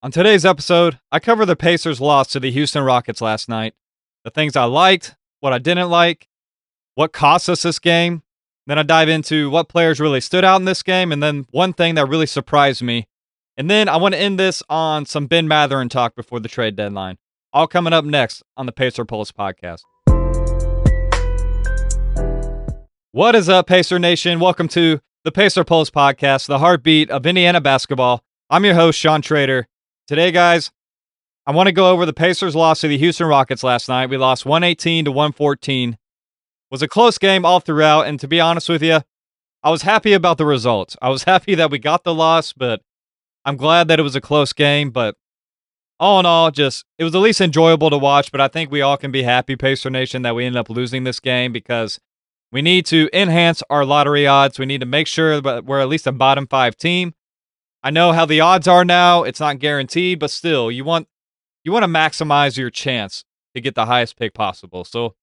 On today's episode, I cover the Pacers' loss to the Houston Rockets last night, the things I liked, what I didn't like, what cost us this game. Then I dive into what players really stood out in this game, and then one thing that really surprised me. And then I want to end this on some Bennedict Mathurin talk before the trade deadline. All coming up next on the Pacer Pulse podcast. What is up, Pacer Nation? Welcome to the Pacer Pulse podcast, the heartbeat of Indiana basketball. I'm your host, Sean Trader. Today, guys, I want to go over the Pacers' loss to the Houston Rockets last night. We lost 118 to 114. It was a close game all throughout, and to be honest with you, I was happy about the results. I was happy that we got the loss, but I'm glad that it was a close game. But all in all, it was at least enjoyable to watch, but I think we all can be happy, Pacer Nation, that we ended up losing this game because we need to enhance our lottery odds. We need to make sure that we're at least a bottom 5 team. I know how the odds are now. It's not guaranteed, but still, you want to maximize your chance to get the highest pick possible. So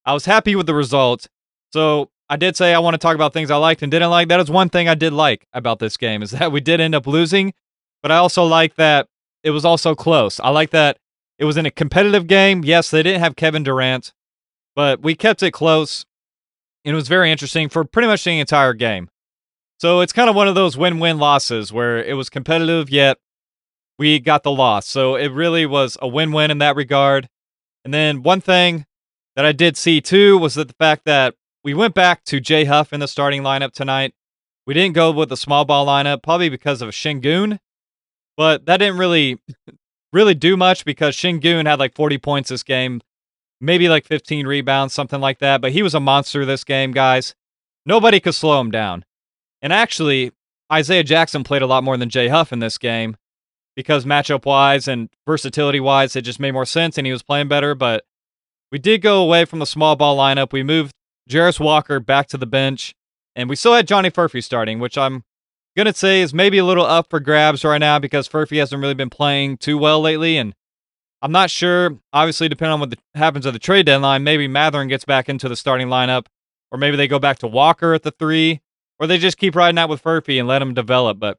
I was happy with the result. So I did say I want to talk about things I liked and didn't like. That is one thing I did like about this game, is that we did end up losing, but I also like that it was also close. I like that it was in a competitive game. Yes, they didn't have Kevin Durant, but we kept it close. And it was very interesting for pretty much the entire game. So it's kind of one of those win-win losses where it was competitive, yet we got the loss. So it really was a win-win in that regard. And then one thing that I did see too was that the fact that we went back to Jay Huff in the starting lineup tonight. We didn't go with the small ball lineup, probably because of Şengün, but that didn't really do much because Şengün had like 40 points this game, maybe like 15 rebounds, something like that. But he was a monster this game, guys. Nobody could slow him down. And actually, Isaiah Jackson played a lot more than Jay Huff in this game because matchup-wise and versatility-wise, it just made more sense and he was playing better. But we did go away from the small ball lineup. We moved Jarris Walker back to the bench, and we still had Johnny Furphy starting, which I'm going to say is maybe a little up for grabs right now because Furphy hasn't really been playing too well lately, and I'm not sure. Obviously, depending on what happens at the trade deadline, maybe Mathurin gets back into the starting lineup, or maybe they go back to Walker at the 3, or they just keep riding out with Furphy and let him develop. But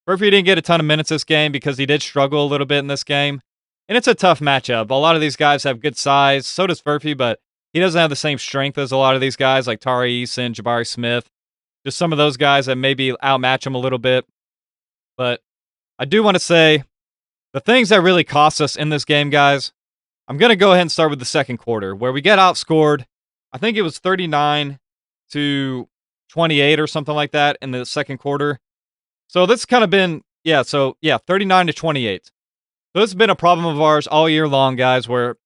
Furphy didn't get a ton of minutes this game because he did struggle a little bit in this game. And it's a tough matchup. A lot of these guys have good size. So does Furphy, but he doesn't have the same strength as a lot of these guys like Tari Eason, Jabari Smith. Just some of those guys that maybe outmatch him a little bit. But I do want to say the things that really cost us in this game, guys, I'm going to go ahead and start with the second quarter where we get outscored. I think it was 39 to 28 or something like that in the second quarter. So this kind of been, 39 to 28. So this has been a problem of ours all year long, guys, where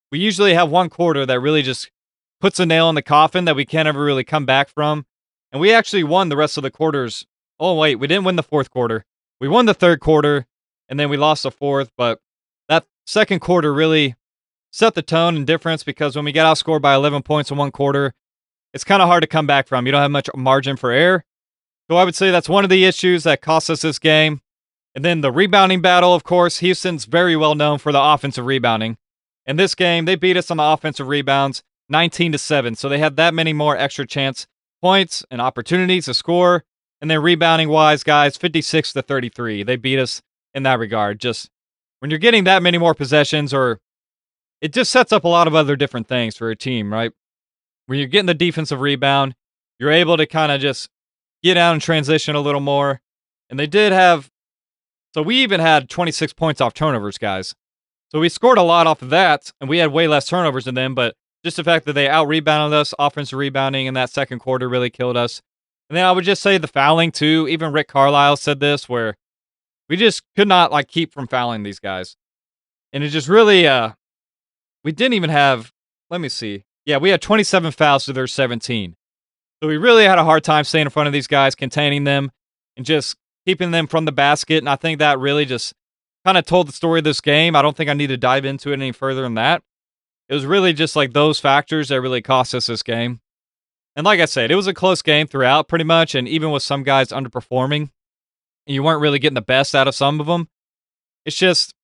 we usually have one quarter that really just puts a nail in the coffin that we can't ever really come back from. And we actually won the rest of the quarters. Oh, wait, we didn't win the fourth quarter. We won the third quarter, and then we lost the fourth. But that second quarter really set the tone and difference because when we get outscored by 11 points in one quarter, it's kind of hard to come back from. You don't have much margin for error. So I would say that's one of the issues that cost us this game. And then the rebounding battle, of course. Houston's very well known for the offensive rebounding. In this game, they beat us on the offensive rebounds 19 to 7. So they had that many more extra chance points and opportunities to score. And then rebounding wise, guys, 56 to 33. They beat us in that regard. Just when you're getting that many more possessions, or it just sets up a lot of other different things for a team, right? When you're getting the defensive rebound, you're able to kind of just get out and transition a little more. And they did have, so we even had 26 points off turnovers, guys. So we scored a lot off of that, and we had way less turnovers than them, but just the fact that they out-rebounded us, offensive rebounding in that second quarter really killed us. And then I would just say the fouling, too. Even Rick Carlisle said this, where we just could not keep from fouling these guys. And it just really, we didn't even have, let me see. Yeah, we had 27 fouls to their 17. So we really had a hard time staying in front of these guys, containing them, and just keeping them from the basket. And I think that really just kind of told the story of this game. I don't think I need to dive into it any further than that. It was really just like those factors that really cost us this game. And like I said, it was a close game throughout pretty much. And even with some guys underperforming, and you weren't really getting the best out of some of them, it's just,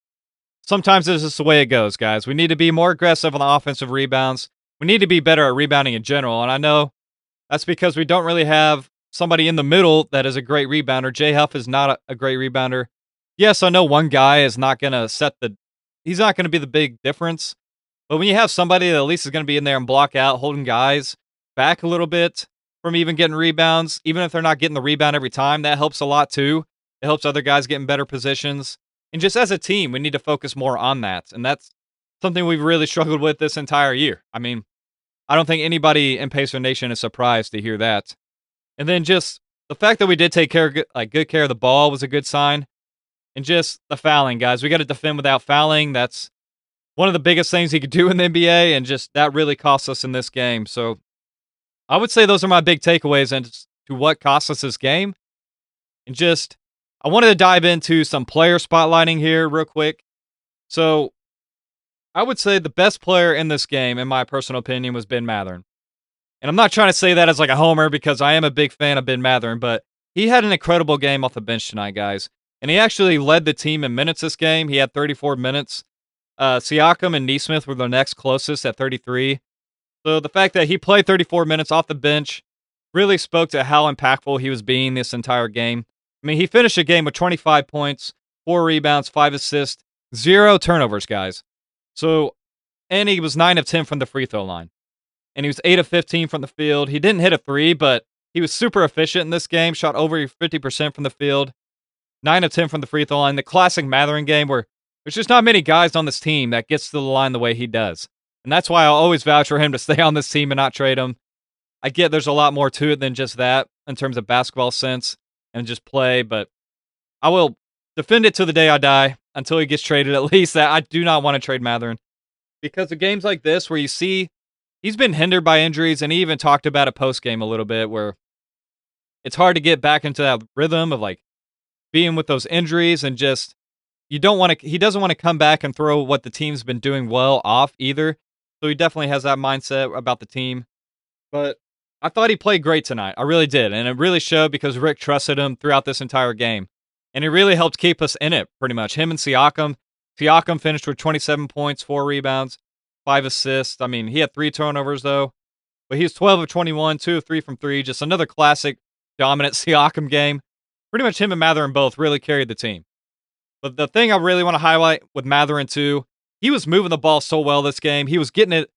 sometimes it's just the way it goes, guys. We need to be more aggressive on the offensive rebounds. We need to be better at rebounding in general. And I know that's because we don't really have somebody in the middle that is a great rebounder. Jay Huff is not a great rebounder. Yes, I know one guy is not going to he's not going to be the big difference. But when you have somebody that at least is going to be in there and block out, holding guys back a little bit from even getting rebounds, even if they're not getting the rebound every time, that helps a lot too. It helps other guys get in better positions. And just as a team, we need to focus more on that. And that's something we've really struggled with this entire year. I mean, I don't think anybody in Pacer Nation is surprised to hear that. And then just the fact that we did take care of good care of the ball was a good sign. And just the fouling, guys. We got to defend without fouling. That's one of the biggest things he could do in the NBA, and just that really cost us in this game. So I would say those are my big takeaways as to what cost us this game. And just, I wanted to dive into some player spotlighting here real quick. So I would say the best player in this game, in my personal opinion, was Benn Mathurin. And I'm not trying to say that as like a homer because I am a big fan of Benn Mathurin, but he had an incredible game off the bench tonight, guys. And he actually led the team in minutes this game. He had 34 minutes. Siakam and Nesmith were the next closest at 33. So the fact that he played 34 minutes off the bench really spoke to how impactful he was being this entire game. I mean, he finished the game with 25 points, 4 rebounds, 5 assists, 0 turnovers, guys. So, and he was 9 of 10 from the free throw line. And he was 8 of 15 from the field. He didn't hit a 3, but he was super efficient in this game, shot over 50% from the field, 9 of 10 from the free throw line. The classic Mathurin game where there's just not many guys on this team that gets to the line the way he does. And that's why I'll always vouch for him to stay on this team and not trade him. I get there's a lot more to it than just that in terms of basketball sense and just play, but I will defend it to the day I die until he gets traded. At least that I do not want to trade Mathurin because of games like this where you see he's been hindered by injuries, and he even talked about it post-game a little bit where it's hard to get back into that rhythm of like being with those injuries and just he doesn't want to come back and throw what the team's been doing well off either. So he definitely has that mindset about the team. But I thought he played great tonight. I really did. And it really showed because Rick trusted him throughout this entire game. And he really helped keep us in it pretty much. Him and Siakam. Siakam finished with 27 points, 4 rebounds, 5 assists. I mean, he had 3 turnovers though. But he was 12 of 21, 2 of 3 from 3. Just another classic dominant Siakam game. Pretty much him and Mathurin both really carried the team. But the thing I really want to highlight with Mathurin too, he was moving the ball so well this game. He was getting it.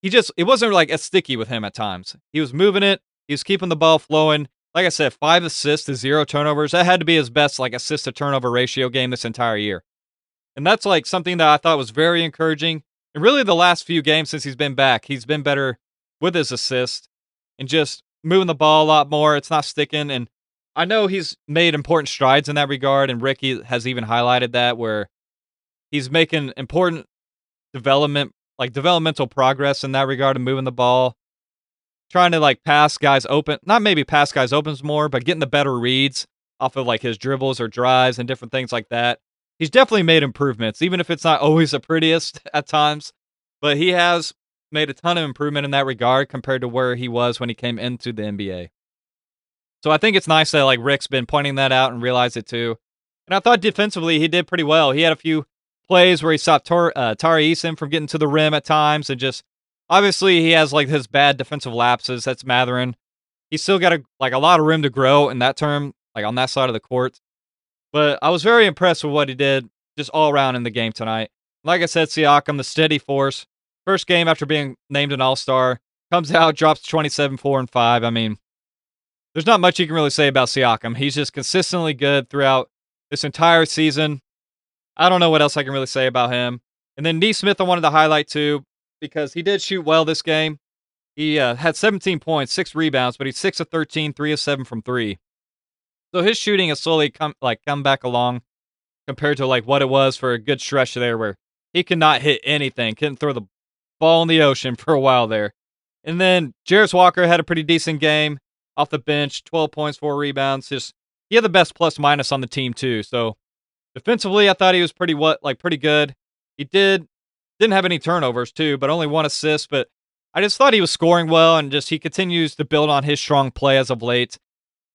It wasn't like as sticky with him at times. He was moving it. He was keeping the ball flowing. Like I said, 5 assists to 0 turnovers. That had to be his best like assist to turnover ratio game this entire year. And that's like something that I thought was very encouraging. And really the last few games since he's been back, he's been better with his assist and just moving the ball a lot more. It's not sticking. And I know he's made important strides in that regard, and Ricky has even highlighted that where he's making important developmental progress in that regard of moving the ball, trying to like pass guys open, not maybe pass guys opens more, but getting the better reads off of like his dribbles or drives and different things like that. He's definitely made improvements, even if it's not always the prettiest at times, but he has made a ton of improvement in that regard compared to where he was when he came into the NBA. So I think it's nice that like Rick's been pointing that out and realized it too. And I thought defensively he did pretty well. He had a few plays where he stopped Tari Eason from getting to the rim at times, and just obviously he has like his bad defensive lapses. That's Mathurin. He's still got a lot of room to grow in that term, like on that side of the court. But I was very impressed with what he did just all around in the game tonight. Like I said, Siakam, the steady force. First game after being named an All-Star, comes out, drops 27, 4, and 5. I mean, there's not much you can really say about Siakam. He's just consistently good throughout this entire season. I don't know what else I can really say about him. And then Nesmith I wanted to highlight too, because he did shoot well this game. He had 17 points, 6 rebounds, but he's 6 of 13, 3 of 7 from 3. So his shooting has slowly come back along compared to like what it was for a good stretch there where he could not hit anything, couldn't throw the ball in the ocean for a while there. And then Jarris Walker had a pretty decent game off the bench, 12 points, 4 rebounds. Just he had the best plus minus on the team too. So defensively, I thought he was pretty good. He didn't have any turnovers too, but only 1 assist. But I just thought he was scoring well, and just he continues to build on his strong play as of late.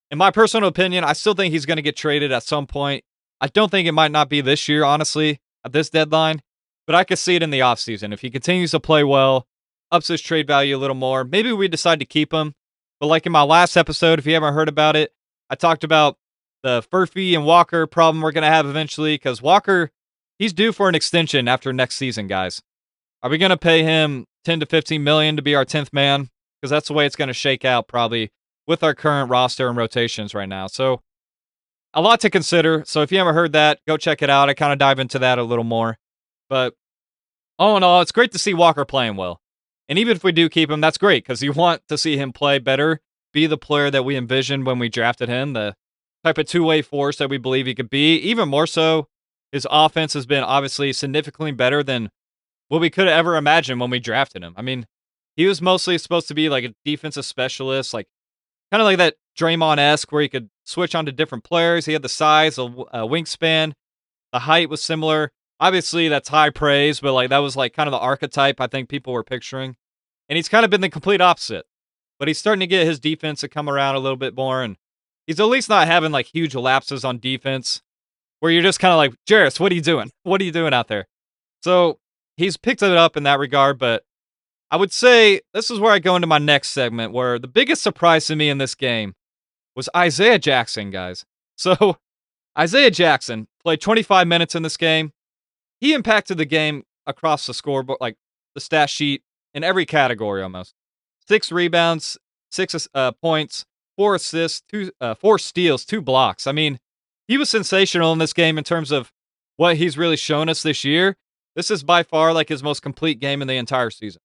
In my personal opinion, I still think he's going to get traded at some point. I don't think it might not be this year, honestly, at this deadline, but I could see it in the offseason. If he continues to play well, ups his trade value a little more, maybe we decide to keep him. But like in my last episode, if you haven't heard about it, I talked about the Furphy and Walker problem we're going to have eventually, because Walker, he's due for an extension after next season, guys. Are we going to pay him 10 to 15 million to be our 10th man? Because that's the way it's going to shake out probably with our current roster and rotations right now. So a lot to consider. So if you haven't heard that, go check it out. I kind of dive into that a little more. But all in all, it's great to see Walker playing well. And even if we do keep him, that's great because you want to see him play better, be the player that we envisioned when we drafted him, the type of two-way force that we believe he could be. Even more so, his offense has been obviously significantly better than what we could have ever imagined when we drafted him. I mean, he was mostly supposed to be like a defensive specialist, like kind of like that Draymond-esque where he could switch onto different players. He had the size, a wingspan, the height was similar. Obviously, that's high praise, but like that was like kind of the archetype I think people were picturing. And he's kind of been the complete opposite. But he's starting to get his defense to come around a little bit more, and he's at least not having like huge lapses on defense where you're just kind of like, Jarris, what are you doing? What are you doing out there? So he's picked it up in that regard, but I would say this is where I go into my next segment, where the biggest surprise to me in this game was Isaiah Jackson, guys. So Isaiah Jackson played 25 minutes in this game. He impacted the game across the scoreboard, like the stat sheet, in every category almost. 6 rebounds, 6 points, 4 assists, 4 steals, 2 blocks. I mean, he was sensational in this game in terms of what he's really shown us this year. This is by far like his most complete game in the entire season.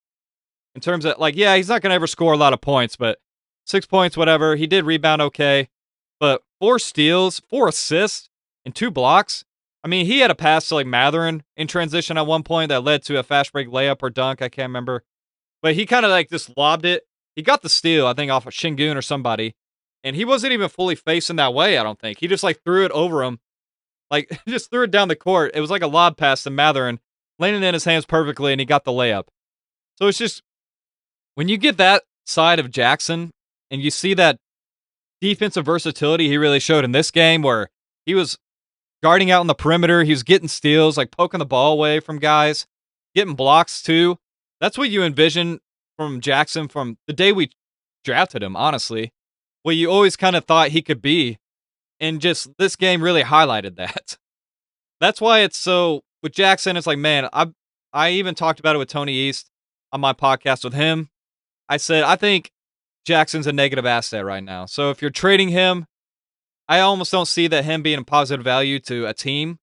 In terms of, like, yeah, he's not going to ever score a lot of points, but 6 points, whatever. He did rebound okay. But 4 steals, 4 assists, and 2 blocks. I mean, he had a pass to, like, Mathurin in transition at one point that led to a fast break layup or dunk. I can't remember. But he kind of, like, just lobbed it. He got the steal, I think, off of Şengün or somebody. And he wasn't even fully facing that way, I don't think. He just, like, threw it over him. Like, just threw it down the court. It was like a lob pass to Mathurin, landing in his hands perfectly, and he got the layup. So it's just, when you get that side of Jackson, and you see that defensive versatility he really showed in this game, where he was guarding out on the perimeter, he was getting steals, like poking the ball away from guys, getting blocks too. That's what you envision from Jackson from the day we drafted him, honestly. What you always kind of thought he could be. And just this game really highlighted that. That's why it's so, with Jackson, it's like, man, I even talked about it with Tony East on my podcast with him. I said, I think Jackson's a negative asset right now. So if you're trading him, I almost don't see that him being a positive value to a team.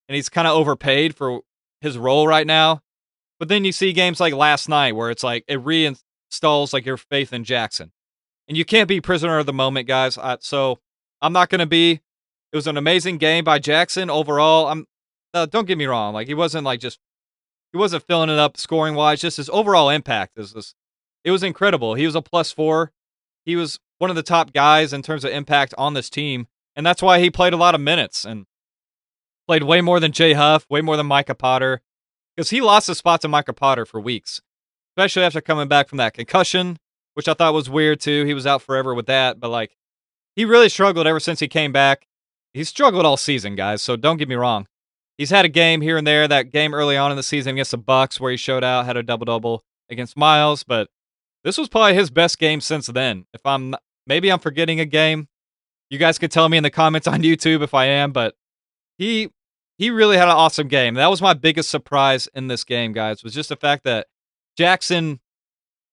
And he's kind of overpaid for his role right now. But then you see games like last night where it's like it reinstalls like your faith in Jackson. And you can't be prisoner of the moment, guys. So I'm not going to be. It was an amazing game by Jackson overall. Don't get me wrong. Like he wasn't filling it up scoring wise. Just his overall impact it was incredible. He was a +4. He was one of the top guys in terms of impact on this team. And that's why he played a lot of minutes and played way more than Jay Huff, way more than Micah Potter. Because he lost his spot to Micah Potter for weeks, especially after coming back from that concussion, which I thought was weird too. He was out forever with that, but like he really struggled ever since he came back. He's struggled all season, guys, so don't get me wrong. He's had a game here and there, that game early on in the season against the Bucks where he showed out, had a double-double against Miles, but this was probably his best game since then. Maybe I'm forgetting a game. You guys could tell me in the comments on YouTube if I am, but he really had an awesome game. That was my biggest surprise in this game, guys, was just the fact that Jackson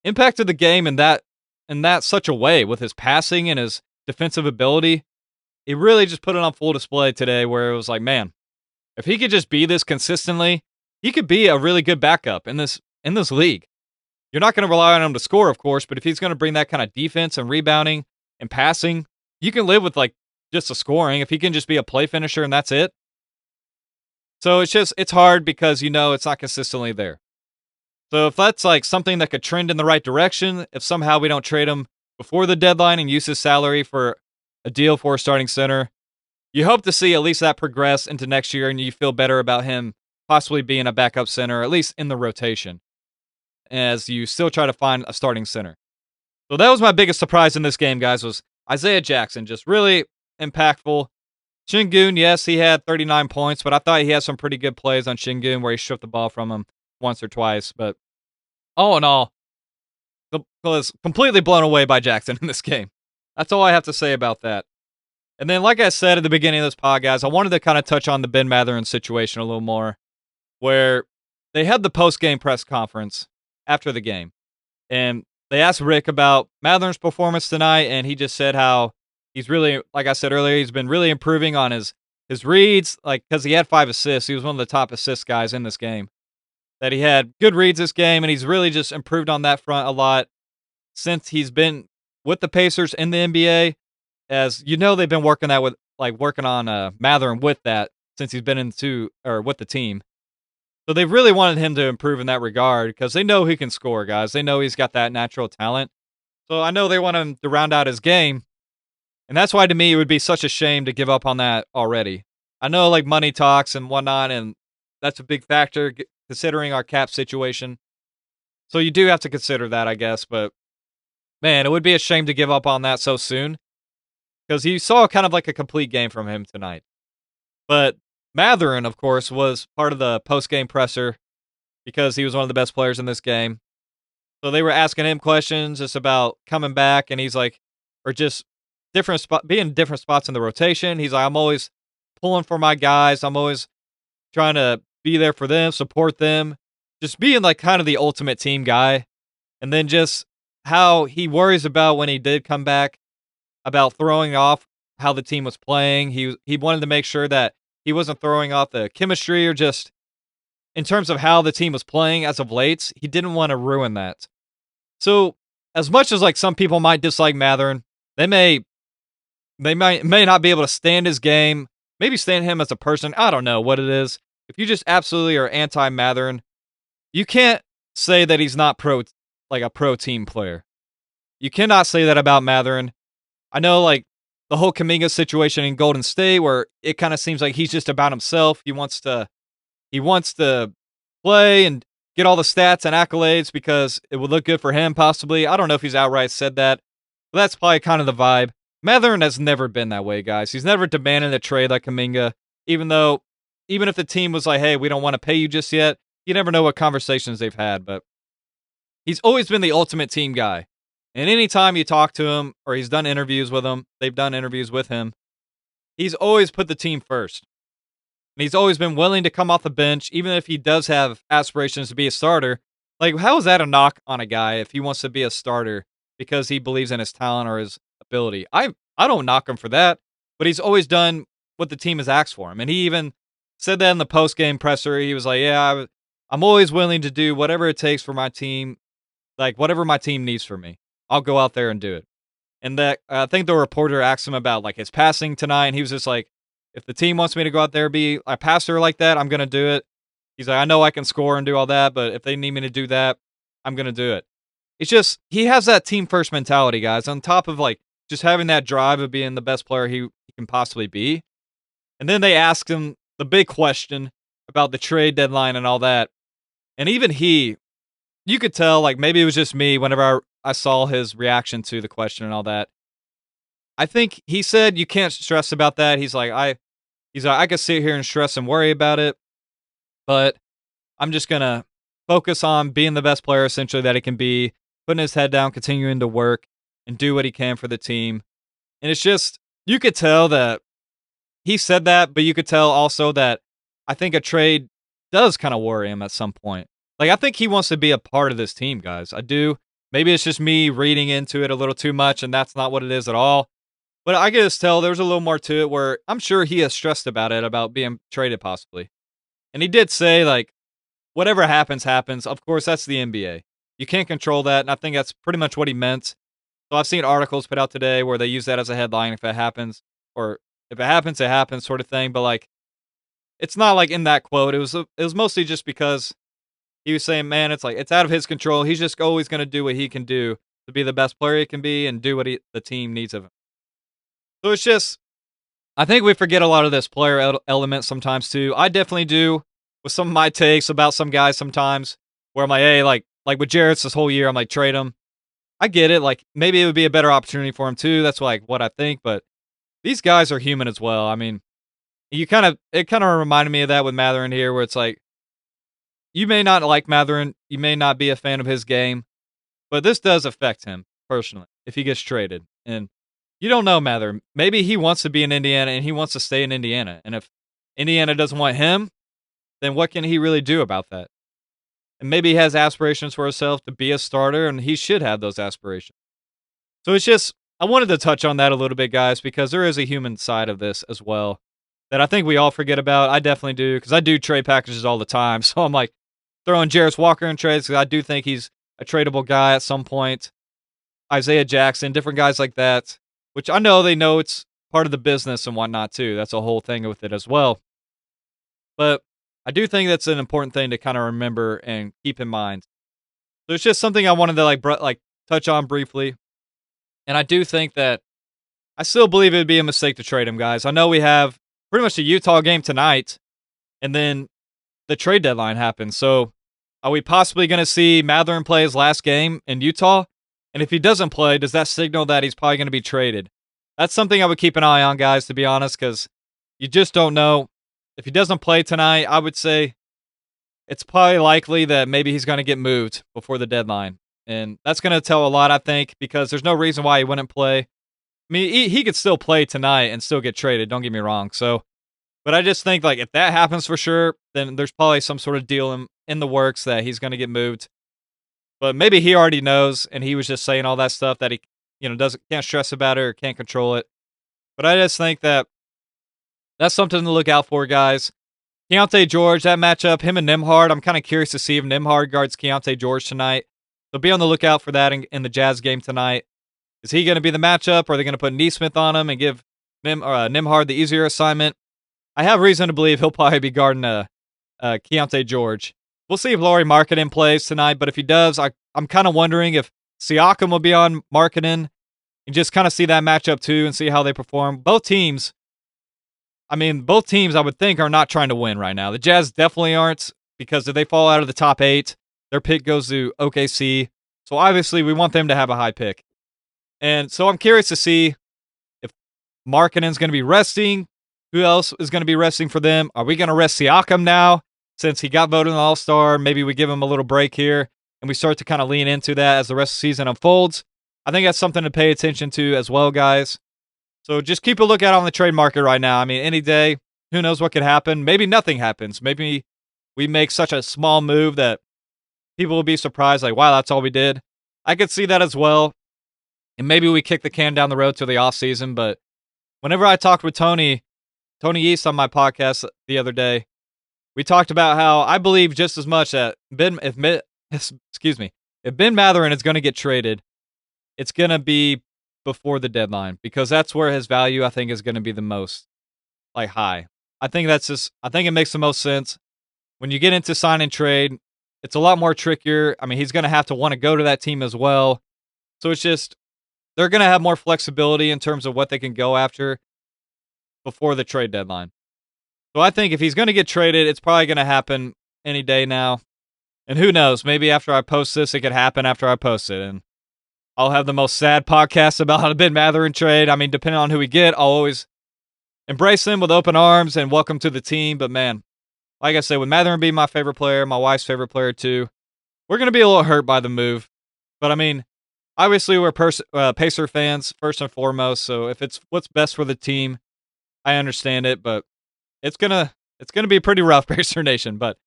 impacted the game in that such a way with his passing and his defensive ability. He really just put it on full display today where it was like, man, if he could just be this consistently, he could be a really good backup in this league. You're not going to rely on him to score, of course, but if he's going to bring that kind of defense and rebounding and passing, you can live with like just the scoring. If he can just be a play finisher and that's it. So it's hard because it's not consistently there. So if that's like something that could trend in the right direction, if somehow we don't trade him before the deadline and use his salary for a deal for a starting center, you hope to see at least that progress into next year and you feel better about him possibly being a backup center, at least in the rotation, as you still try to find a starting center. So that was my biggest surprise in this game, guys, was Isaiah Jackson, just really impactful. Şengün, yes, he had 39 points, but I thought he had some pretty good plays on Şengün where he stripped the ball from him once or twice. But all in all, I was completely blown away by Jackson in this game. That's all I have to say about that. And then, like I said at the beginning of this podcast, I wanted to kind of touch on the Ben Mathurin situation a little more, where they had the post-game press conference after the game, and they asked Rick about Mathurin's performance tonight, and he just said how he's really, like I said earlier, he's been really improving on his reads, like because he had 5 assists. He was one of the top assist guys in this game. That he had good reads this game, and he's really just improved on that front a lot since he's been with the Pacers in the NBA. As you know, they've been working on Mathurin with that since he's been into or with the team. So they've really wanted him to improve in that regard because they know he can score, guys. They know he's got that natural talent. So I know they want him to round out his game, and that's why to me it would be such a shame to give up on that already. I know like money talks and whatnot, and that's a big factor considering our cap situation. So you do have to consider that, I guess. But man, it would be a shame to give up on that so soon because you saw kind of like a complete game from him tonight. But Mathurin, of course, was part of the post-game presser because he was one of the best players in this game. So they were asking him questions just about coming back, and he's like, or just being different spots in the rotation. He's like, I'm always pulling for my guys. I'm always trying to be there for them, support them, just being like kind of the ultimate team guy. And then just how he worries about when he did come back about throwing off how the team was playing. He wanted to make sure that he wasn't throwing off the chemistry or just in terms of how the team was playing as of late. He didn't want to ruin that. So as much as like some people might dislike Mathurin, they may not be able to stand his game, maybe stand him as a person. I don't know what it is. If you just absolutely are anti Mathurin, you can't say that he's not a pro team player. You cannot say that about Mathurin. I know like the whole Kuminga situation in Golden State where it kind of seems like he's just about himself. He wants to play and get all the stats and accolades because it would look good for him possibly. I don't know if he's outright said that, but that's probably kind of the vibe. Mathurin has never been that way, guys. He's never demanded a trade like Kuminga, even if the team was like, hey, we don't want to pay you just yet, you never know what conversations they've had, but he's always been the ultimate team guy. And anytime you talk to him or he's done interviews with him, they've done interviews with him, he's always put the team first. And he's always been willing to come off the bench, even if he does have aspirations to be a starter. Like, how is that a knock on a guy if he wants to be a starter because he believes in his talent or his ability? I don't knock him for that, but he's always done what the team has asked for him. And he even said that in the post-game presser. He was like, yeah, I'm always willing to do whatever it takes for my team, like whatever my team needs from me. I'll go out there and do it. And that I think the reporter asked him about like his passing tonight, and he was just like, if the team wants me to go out there and be a passer like that, I'm gonna do it. He's like, I know I can score and do all that, but if they need me to do that, I'm gonna do it. It's just he has that team first mentality, guys, on top of like just having that drive of being the best player he can possibly be. And then they asked him the big question about the trade deadline and all that. And even you could tell, like maybe it was just me whenever I saw his reaction to the question and all that. I think he said you can't stress about that. He's like, I could sit here and stress and worry about it, but I'm just gonna focus on being the best player essentially that he can be, putting his head down, continuing to work and do what he can for the team. And it's just you could tell that he said that, but you could tell also that I think a trade does kind of worry him at some point. Like I think he wants to be a part of this team, guys. I do. Maybe it's just me reading into it a little too much, and that's not what it is at all. But I can just tell there's a little more to it where I'm sure he is stressed about it, about being traded possibly. And he did say, like, whatever happens, happens. Of course, that's the NBA. You can't control that, and I think that's pretty much what he meant. So I've seen articles put out today where they use that as a headline if it happens, or if it happens sort of thing. But, like, it's not like in that quote. It was mostly just because he was saying, man, it's like it's out of his control. He's just always going to do what he can do to be the best player he can be and do what the team needs of him. So it's just, I think we forget a lot of this player element sometimes too. I definitely do with some of my takes about some guys sometimes where I'm like, hey, like with Jarrett's this whole year, I'm like, trade him. I get it. Like maybe it would be a better opportunity for him too. That's like what I think. But these guys are human as well. I mean, it kind of reminded me of that with Mathurin here, where it's like, you may not like Mathurin, you may not be a fan of his game, but this does affect him personally if he gets traded. And you don't know Mather. Maybe he wants to be in Indiana and he wants to stay in Indiana. And if Indiana doesn't want him, then what can he really do about that? And maybe he has aspirations for himself to be a starter, and he should have those aspirations. So it's just, I wanted to touch on that a little bit, guys, because there is a human side of this as well that I think we all forget about. I definitely do, because I do trade packages all the time. So I'm like throwing Jarris Walker in trades because I do think he's a tradable guy at some point. Isaiah Jackson, different guys like that, which I know they know it's part of the business and whatnot too. That's a whole thing with it as well. But I do think that's an important thing to kind of remember and keep in mind. So it's just something I wanted to like touch on briefly. And I do think that I still believe it'd be a mistake to trade him, guys. I know we have pretty much a Utah game tonight, and then the trade deadline happens. So are we possibly going to see Mathurin play his last game in Utah? And if he doesn't play, does that signal that he's probably going to be traded? That's something I would keep an eye on, guys, to be honest, because you just don't know. If he doesn't play tonight, I would say it's probably likely that maybe he's going to get moved before the deadline. And that's going to tell a lot, I think, because there's no reason why he wouldn't play. I mean, he could still play tonight and still get traded, don't get me wrong. So, but I just think, like, if that happens for sure, then there's probably some sort of deal in the works that he's going to get moved. But maybe he already knows, and he was just saying all that stuff that he, can't stress about it or can't control it. But I just think that that's something to look out for, guys. Keontae George, that matchup, him and Nembhard, I'm kind of curious to see if Nembhard guards Keontae George tonight. So be on the lookout for that in the Jazz game tonight. Is he going to be the matchup, or are they going to put Nesmith on him and give Nembhard the easier assignment? I have reason to believe he'll probably be guarding Keontae George. We'll see if Lauri Markkanen plays tonight, but if he does, I'm kind of wondering if Siakam will be on Markkanen and just kind of see that matchup too and see how they perform. Both teams, I would think, are not trying to win right now. The Jazz definitely aren't, because if they fall out of the top 8, their pick goes to OKC. So obviously we want them to have a high pick. And so I'm curious to see if Markkanen's going to be resting. Who else is going to be resting for them? Are we going to rest Siakam now since he got voted an All-Star? Maybe we give him a little break here and we start to kind of lean into that as the rest of the season unfolds. I think that's something to pay attention to as well, guys. So just keep a lookout on the trade market right now. I mean, any day, who knows what could happen. Maybe nothing happens. Maybe we make such a small move that people will be surprised, like, wow, that's all we did. I could see that as well. And maybe we kick the can down the road to the offseason. But whenever I talked with Tony East on my podcast the other day, we talked about how I believe just as much that if Ben Mathurin is going to get traded, it's going to be before the deadline, because that's where his value, I think, is going to be the most high. I think it makes the most sense. When you get into sign and trade, it's a lot more trickier. I mean, he's going to have to want to go to that team as well. So it's just, they're going to have more flexibility in terms of what they can go after before the trade deadline. So I think if he's going to get traded, it's probably going to happen any day now. And who knows, maybe after I post this, it could happen after I post it. And I'll have the most sad podcast about a Ben Mathurin trade. I mean, depending on who we get, I'll always embrace him with open arms and welcome to the team. But man, like I said, with Mathurin being my favorite player, my wife's favorite player too, we're going to be a little hurt by the move. But I mean, obviously we're Pacer fans first and foremost. So if it's what's best for the team, I understand it. But it's gonna be pretty rough, Pacer Nation. But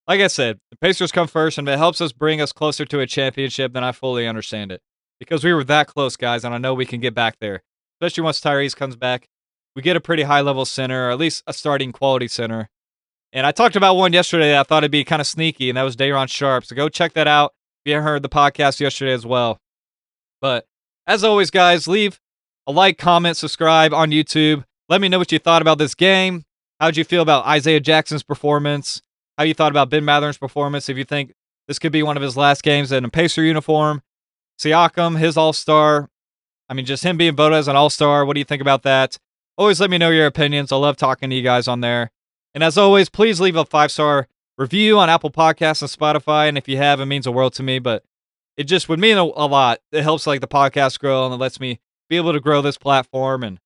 like I said, the Pacers come first, and if it helps us bring us closer to a championship, then I fully understand it. Because we were that close, guys, and I know we can get back there. Especially once Tyrese comes back. We get a pretty high-level center, or at least a starting quality center. And I talked about one yesterday that I thought it'd be kind of sneaky, and that was Day'Ron Sharpe. So go check that out if you haven't heard the podcast yesterday as well. But as always, guys, leave a like, comment, subscribe on YouTube. Let me know what you thought about this game. How'd you feel about Isaiah Jackson's performance? How you thought about Ben Mathurin's performance? If you think this could be one of his last games in a Pacer uniform. Siakam, his all-star. I mean, just him being voted as an all-star. What do you think about that? Always let me know your opinions. I love talking to you guys on there. And as always, please leave a 5-star review on Apple Podcasts and Spotify. And if you have, it means a world to me. But it just would mean a lot. It helps the podcast grow, and it lets me be able to grow this platform and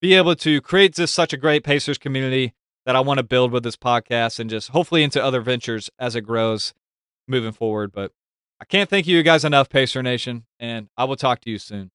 be able to create just such a great Pacers community that I want to build with this podcast, and just hopefully into other ventures as it grows moving forward. But I can't thank you guys enough, Pacer Nation, and I will talk to you soon.